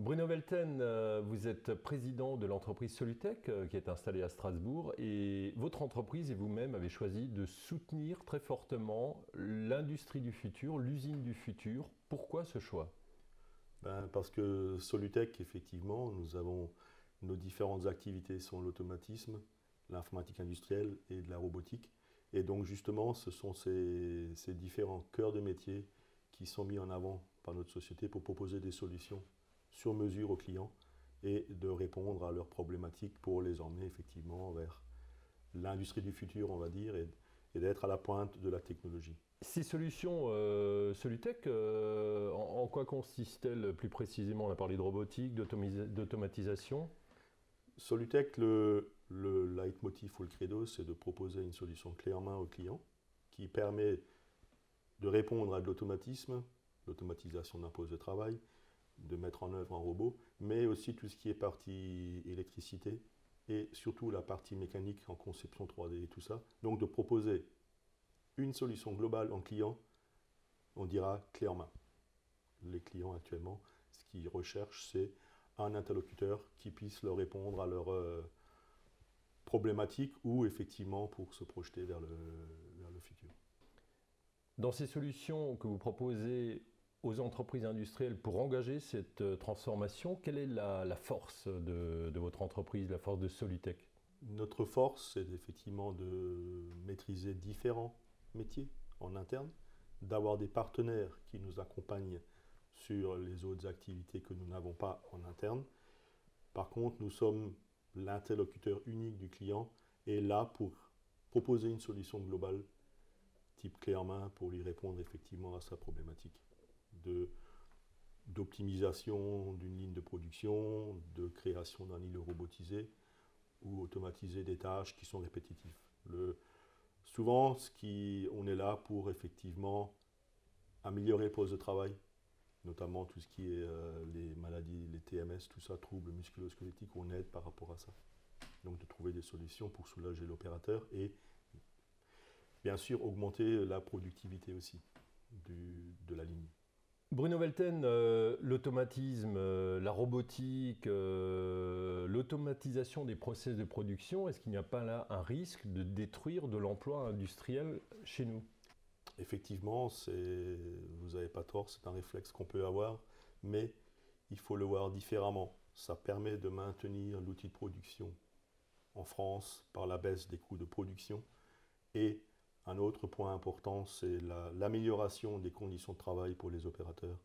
Bruno Velten, vous êtes président de l'entreprise Solutech qui est installée à Strasbourg et votre entreprise et vous-même avez choisi de soutenir très fortement l'industrie du futur, l'usine du futur. Pourquoi ce choix? Parce que Solutech, effectivement, nos différentes activités sont l'automatisme, l'informatique industrielle et de la robotique. Et donc justement, ce sont ces différents cœurs de métier qui sont mis en avant par notre société pour proposer des solutions sur mesure aux clients et de répondre à leurs problématiques pour les emmener effectivement vers l'industrie du futur, on va dire, et d'être à la pointe de la technologie. Ces solutions Solutech, en quoi consistent-elles plus précisément? On a parlé de robotique, d'automatisation. Solutech, le leitmotiv ou le credo, c'est de proposer une solution clé en main au client qui permet de répondre à de l'automatisme, l'automatisation d'un poste de travail, de mettre en œuvre un robot, mais aussi tout ce qui est partie électricité et surtout la partie mécanique en conception 3D et tout ça. Donc de proposer une solution globale en client, on dira clé en main. Les clients actuellement, ce qu'ils recherchent, c'est un interlocuteur qui puisse leur répondre à leurs problématiques ou effectivement pour se projeter vers le futur. Dans ces solutions que vous proposez aux entreprises industrielles pour engager cette transformation, quelle est la force de votre entreprise, la force de Solutech? Notre force, c'est effectivement de maîtriser différents métiers en interne, d'avoir des partenaires qui nous accompagnent sur les autres activités que nous n'avons pas en interne. Par contre, nous sommes l'interlocuteur unique du client et là pour proposer une solution globale type clé en main pour lui répondre effectivement à sa problématique d'optimisation d'une ligne de production, de création d'un îlot robotisé ou automatiser des tâches qui sont répétitives. Souvent, on est là pour effectivement améliorer le poste de travail, notamment tout ce qui est les maladies, les TMS, tout ça, troubles musculo-squelettiques, on aide par rapport à ça. Donc de trouver des solutions pour soulager l'opérateur et bien sûr augmenter la productivité aussi de la ligne. Bruno Velten, l'automatisme, la robotique, l'automatisation des process de production, est-ce qu'il n'y a pas là un risque de détruire de l'emploi industriel chez nous? Effectivement, vous n'avez pas tort, c'est un réflexe qu'on peut avoir, mais il faut le voir différemment. Ça permet de maintenir l'outil de production en France par la baisse des coûts de production. Et un autre point important, c'est l'amélioration des conditions de travail pour les opérateurs,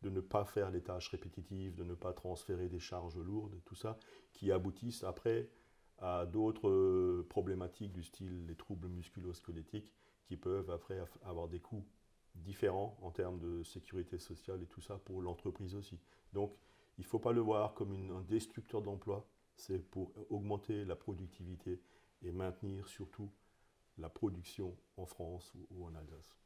de ne pas faire les tâches répétitives, de ne pas transférer des charges lourdes, tout ça, qui aboutissent après à d'autres problématiques du style les troubles musculo-squelettiques qui peuvent après avoir des coûts différents en termes de sécurité sociale et tout ça pour l'entreprise aussi. Donc il ne faut pas le voir comme un destructeur d'emploi, c'est pour augmenter la productivité et maintenir surtout la production en France ou en Alsace.